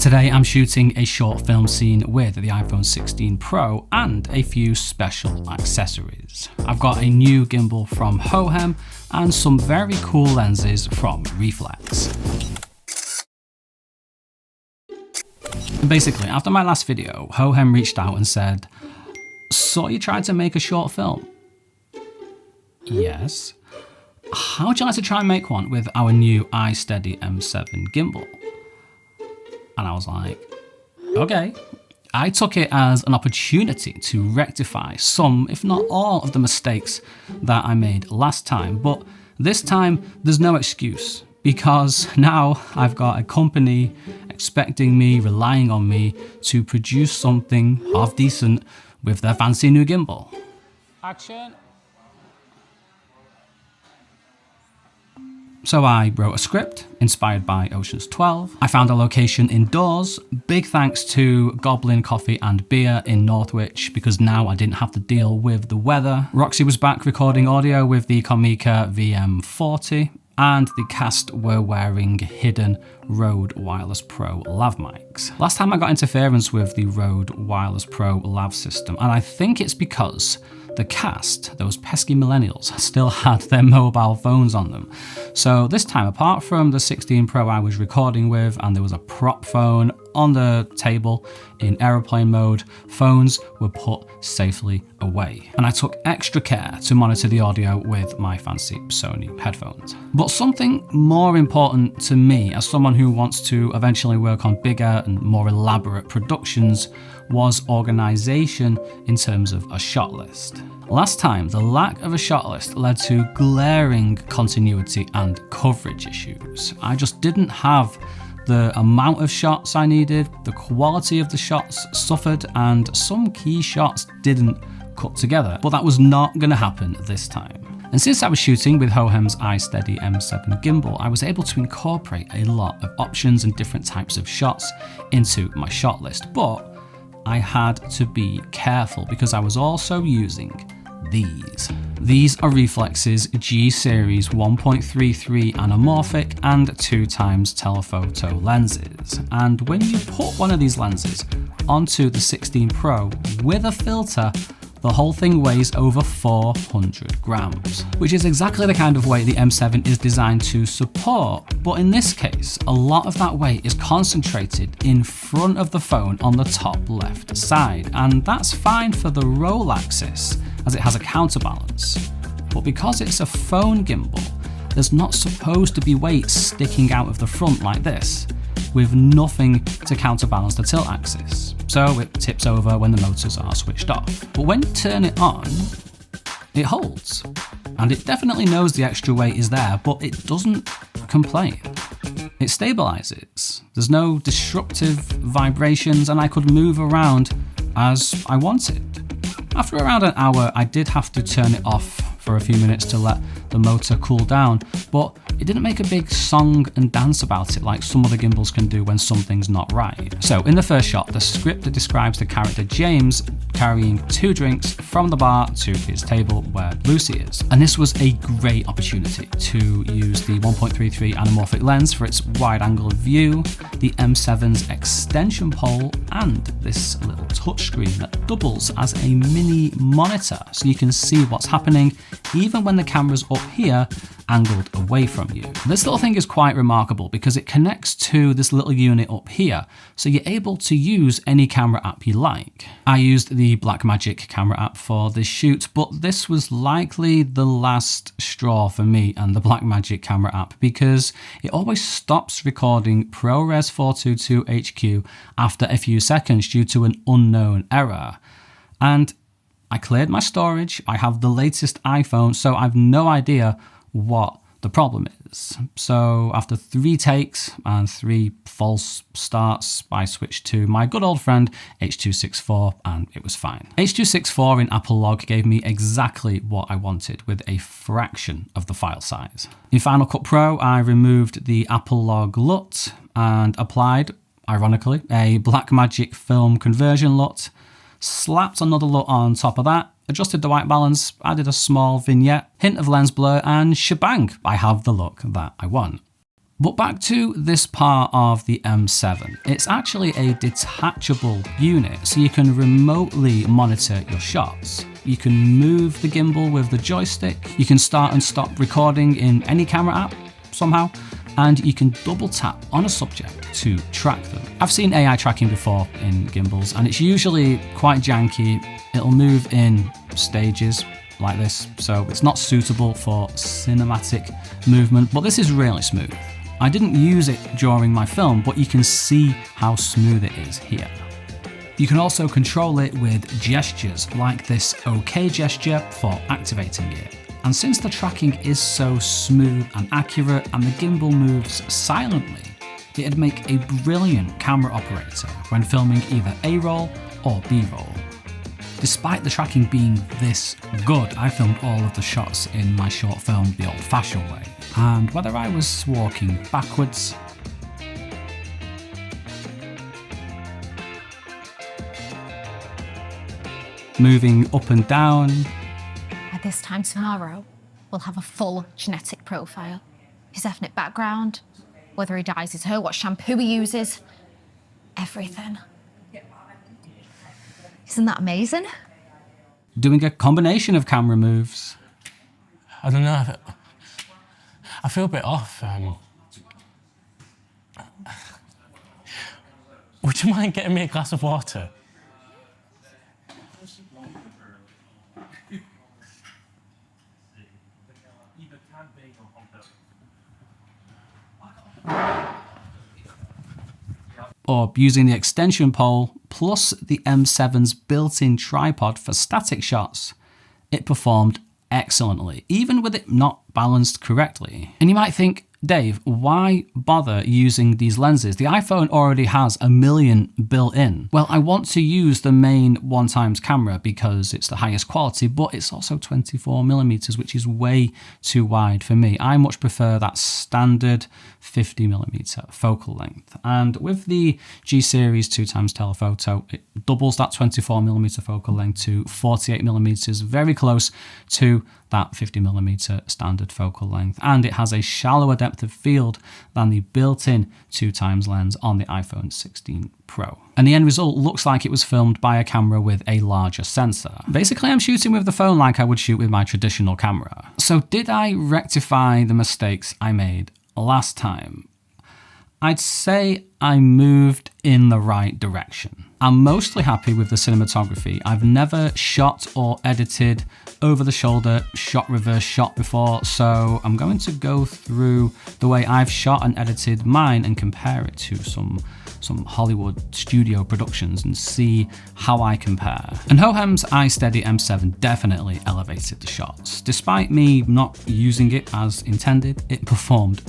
Today I'm shooting a short film scene with the iPhone 16 Pro and a few special accessories. I've got a new gimbal from Hohem and some very cool lenses from Reeflex. Basically, after my last video, Hohem reached out and said, "So you tried to make a short film?" Yes. How would you like to try and make one with our new iSteady M7 Gimbal? And I was like, okay. I took it as an opportunity to rectify some, if not all, of the mistakes that I made last time. But this time, there's no excuse, because now I've got a company expecting me, relying on me to produce something half decent with their fancy new gimbal. Action. So I wrote a script inspired by Ocean's 12. I found a location indoors. Big thanks to Goblin Coffee and Beer in Northwich, because now I didn't have to deal with the weather. Roxy was back recording audio with the Comica VM40, and the cast were wearing hidden Rode Wireless Pro lav mics. Last time I got interference with the Rode Wireless Pro lav system, and I think it's because the cast, those pesky millennials, still had their mobile phones on them. So this time, apart from the 16 Pro I was recording with, and there was a prop phone on the table in aeroplane mode, phones were put safely away. And I took extra care to monitor the audio with my fancy Sony headphones. But something more important to me, as someone who wants to eventually work on bigger and more elaborate productions, was organization in terms of a shot list. Last time, the lack of a shot list led to glaring continuity and coverage issues. I just didn't have the amount of shots I needed, the quality of the shots suffered, and some key shots didn't cut together. But that was not going to happen this time. And since I was shooting with Hohem's iSteady M7 Gimbal, I was able to incorporate a lot of options and different types of shots into my shot list. But I had to be careful because I was also using these. These are Reeflex's G-Series 1.33 anamorphic and 2x telephoto lenses. And when you put one of these lenses onto the 16 Pro with a filter, the whole thing weighs over 400 grams, which is exactly the kind of weight the M7 is designed to support. But in this case, a lot of that weight is concentrated in front of the phone on the top left side. And that's fine for the roll axis, as it has a counterbalance. But because it's a phone gimbal, there's not supposed to be weight sticking out of the front like this, with nothing to counterbalance the tilt axis. So it tips over when the motors are switched off. But when you turn it on, it holds. And it definitely knows the extra weight is there, but it doesn't complain. It stabilizes. There's no disruptive vibrations, and I could move around as I wanted. After around an hour, I did have to turn it off for a few minutes to let the motor cool down, but it didn't make a big song and dance about it like some other gimbals can do when something's not right. So in the first shot, the script describes the character James carrying 2 drinks from the bar to his table where Lucy is. And this was a great opportunity to use the 1.33 anamorphic lens for its wide angle view, the M7's extension pole, and this little touchscreen that doubles as a mini monitor so you can see what's happening even when the camera's up here angled away from you. This little thing is quite remarkable because it connects to this little unit up here, so you're able to use any camera app you like. I used the Blackmagic camera app for this shoot, but this was likely the last straw for me and the Blackmagic camera app because it always stops recording ProRes 422 HQ after a few seconds due to an unknown error. And I cleared my storage, I have the latest iPhone, so I've no idea what the problem is. So after 3 takes and 3 false starts, I switched to my good old friend H.264 and it was fine. H.264 in Apple Log gave me exactly what I wanted with a fraction of the file size. In Final Cut Pro, I removed the Apple Log LUT and applied, ironically, a Blackmagic film conversion LUT, slapped another LUT on top of that, adjusted the white balance, added a small vignette, hint of lens blur, and shebang, I have the look that I want. But back to this part of the M7. It's actually a detachable unit, so you can remotely monitor your shots. You can move the gimbal with the joystick, you can start and stop recording in any camera app somehow, and you can double tap on a subject to track them. I've seen AI tracking before in gimbals, and it's usually quite janky. It'll move in stages like this, so it's not suitable for cinematic movement, but this is really smooth. I didn't use it during my film, but you can see how smooth it is here. You can also control it with gestures, like this OK gesture for activating it. And since the tracking is so smooth and accurate and the gimbal moves silently, it'd make a brilliant camera operator when filming either A-roll or B-roll. Despite the tracking being this good, I filmed all of the shots in my short film the old-fashioned way. And whether I was walking backwards, moving up and down, by this time tomorrow, we'll have a full genetic profile. His ethnic background, whether he dyes his hair, what shampoo he uses, everything. Isn't that amazing? doing a combination of camera moves. I don't know. I feel a bit off. Would you mind getting me a glass of water? Or using the extension pole plus the M7's built-in tripod for static shots, it performed excellently, even with it not balanced correctly. And you might think, Dave, why bother using these lenses? The iPhone already has 1 million built in. Well, I want to use the main 1x camera because it's the highest quality, but it's also 24mm, which is way too wide for me. I much prefer that standard 50mm focal length. And with the G-Series 2x telephoto, it doubles that 24mm focal length to 48mm, very close to that 50mm standard focal length, and it has a shallower depth of field than the built-in 2x lens on the iPhone 16 Pro. And the end result looks like it was filmed by a camera with a larger sensor. Basically, I'm shooting with the phone like I would shoot with my traditional camera. So did I rectify the mistakes I made last time? I'd say I moved in the right direction. I'm mostly happy with the cinematography. I've never shot or edited over the shoulder, reverse shot before, so I'm going to go through the way I've shot and edited mine and compare it to some Hollywood studio productions and see how I compare. And Hohem's iSteady M7 definitely elevated the shots. Despite me not using it as intended, it performed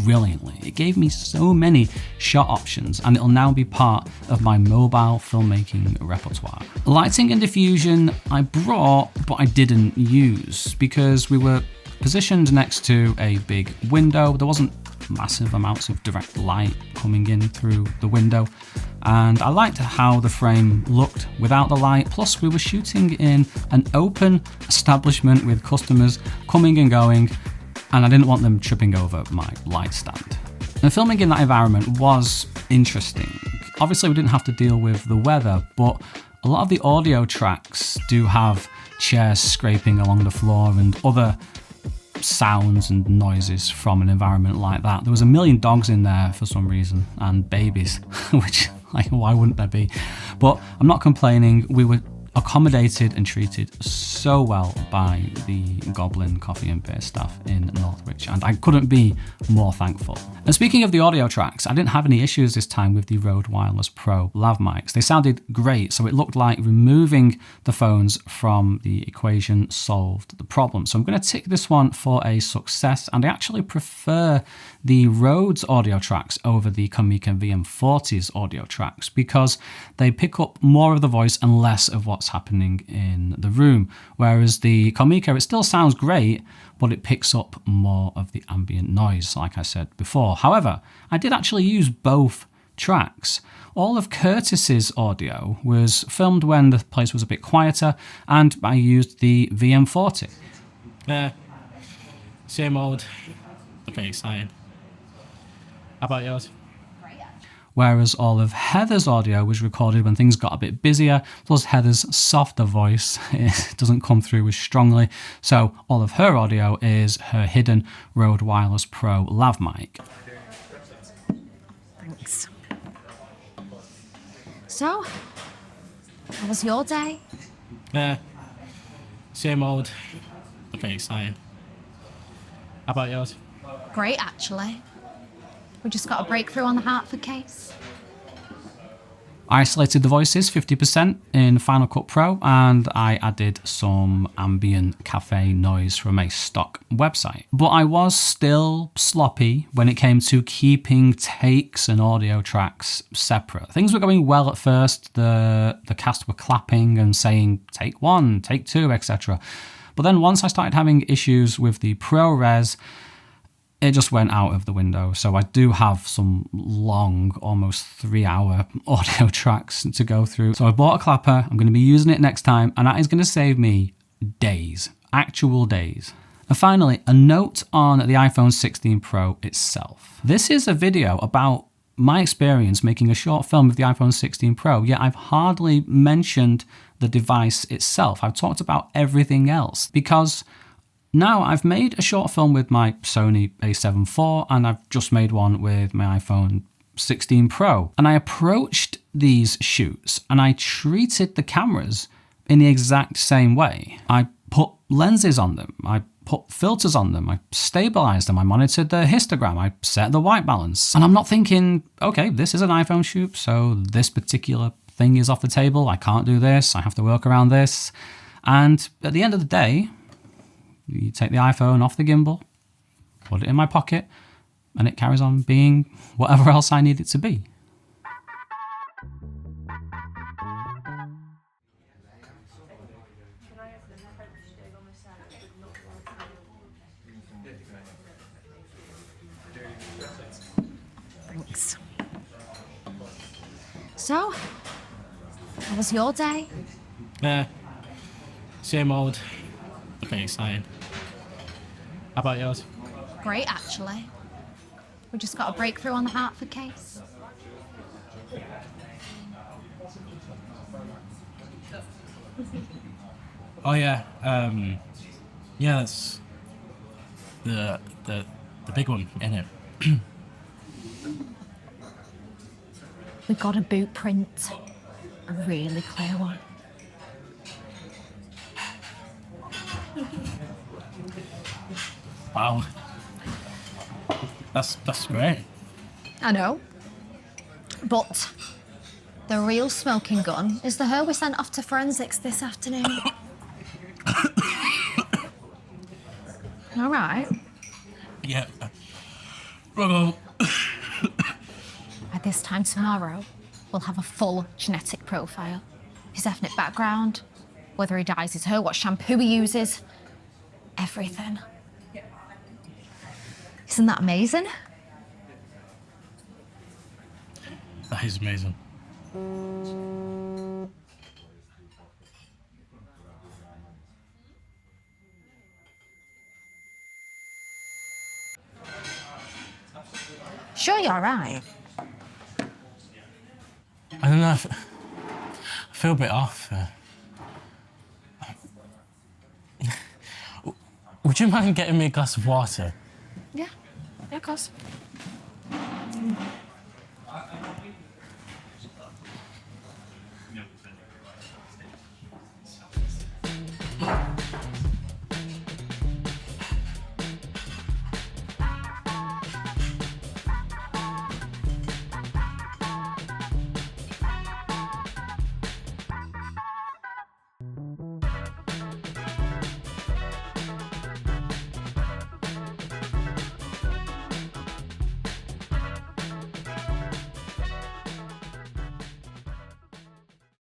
brilliantly. It gave me so many shot options, and it'll now be part of my mobile filmmaking repertoire. Lighting and diffusion I brought, but I didn't use because we were positioned next to a big window. There wasn't massive amounts of direct light coming in through the window, and I liked how the frame looked without the light. Plus, we were shooting in an open establishment with customers coming and going, and I didn't want them tripping over my light stand. And filming in that environment was interesting. Obviously, we didn't have to deal with the weather, but a lot of the audio tracks do have chairs scraping along the floor and other sounds and noises from an environment like that. There was 1 million dogs in there for some reason, and babies, which, like, why wouldn't there be? But I'm not complaining. We were accommodated and treated so well by the Goblin Coffee and Beer staff in Northwich, and I couldn't be more thankful. And speaking of the audio tracks, I didn't have any issues this time with the Rode Wireless Pro lav mics. They sounded great, so it looked like removing the phones from the equation solved the problem. So I'm going to tick this one for a success, and I actually prefer the Rode's audio tracks over the Comica VM40's audio tracks because they pick up more of the voice and less of what's happening in the room. Whereas the Comica, it still sounds great, but it picks up more of the ambient noise, like I said before. However, I did actually use both tracks. All of Curtis's audio was filmed when the place was a bit quieter, and I used the VM40. Same old. Okay, exciting. How about yours? Whereas all of Heather's audio was recorded when things got a bit busier, plus Heather's softer voice it doesn't come through as strongly, so all of her audio is her hidden Rode Wireless Pro lav mic. Thanks. So, how was your day? Same old. Nothing exciting. How about yours? Great, actually. We just got a breakthrough on the Hartford case. I isolated the voices 50% in Final Cut Pro, and I added some ambient cafe noise from a stock website. But I was still sloppy when it came to keeping takes and audio tracks separate. Things were going well at first. The cast were clapping and saying take one, take two, etc. But then once I started having issues with the ProRes, it just went out of the window. So I do have some long, almost 3-hour audio tracks to go through. So I bought a clapper. I'm going to be using it next time, and that is going to save me days, actual days. And finally, a note on the iPhone 16 Pro itself. This is a video about my experience making a short film with the iPhone 16 Pro, yet I've hardly mentioned the device itself. I've talked about everything else because now I've made a short film with my Sony a7 IV, and I've just made one with my iPhone 16 Pro. And I approached these shoots and I treated the cameras in the exact same way. I put lenses on them, I put filters on them, I stabilized them, I monitored the histogram, I set the white balance. And I'm not thinking, okay, this is an iPhone shoot, so this particular thing is off the table, I can't do this, I have to work around this. And at the end of the day, you take the iPhone off the gimbal, put it in my pocket, and it carries on being whatever else I need it to be. Thanks. So, how was your day? Same old. Nothing exciting. How about yours? Great, actually. We just got a breakthrough on the Hartford case. Oh yeah. Yeah, that's the big one, innit? We got a boot print. A really clear one. Wow. That's great. I know. But the real smoking gun is the her we sent off to forensics this afternoon. All right. Yeah. Bravo. By this time tomorrow, we'll have a full genetic profile. His ethnic background, whether he dyes his hair, what shampoo he uses, everything. Isn't that amazing? That is amazing. Sure, you're right. I don't know. I feel a bit off. Would you mind getting me a glass of water? Yeah, of course.